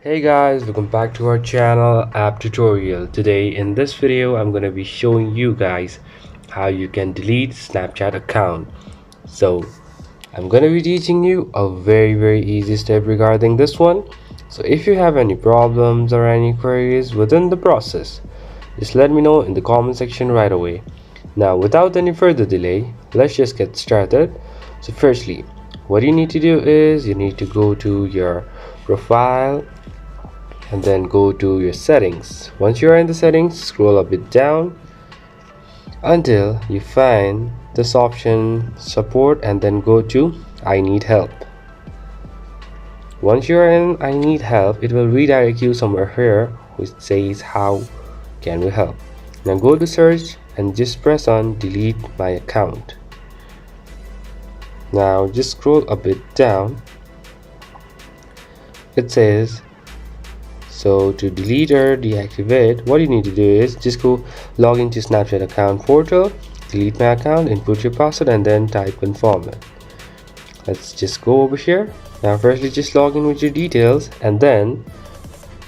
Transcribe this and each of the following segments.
Hey guys, welcome back to our channel app tutorial. Today in this video I'm going to be showing you guys how you can delete Snapchat account. So I'm going to be teaching you a very easy step regarding this one. So if you have any problems or any queries within the process, just let me know in the comment section right away. Now without any further delay, let's just get started. So firstly, what you need to do is you need to go to your profile and then go to your settings. Once you are in the settings, scroll a bit down until you find this option support and then go to I need help. Once you are in I need help, it will redirect you somewhere here which says how can we help. Now go to search and just press on delete my account. Now just scroll a bit down. It says, so to delete or deactivate, what you need to do is just go log into Snapchat account portal, delete my account, input your password and then type confirm it. Let's just go over here. Now firstly just log in with your details and then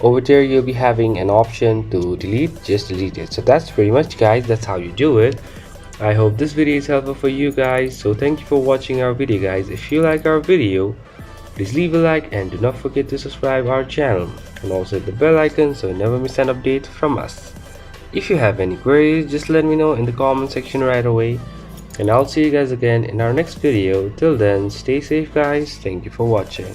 over there you'll be having an option to delete, just delete it. So that's pretty much guys, that's how you do it. I hope this video is helpful for you guys. So thank you for watching our video guys. If you like our video, please leave a like and do not forget to subscribe our channel and also hit the bell icon so you never miss an update from us. If you have any queries, just let me know in the comment section right away and I'll see you guys again in our next video. Till then, stay safe guys. Thank you for watching.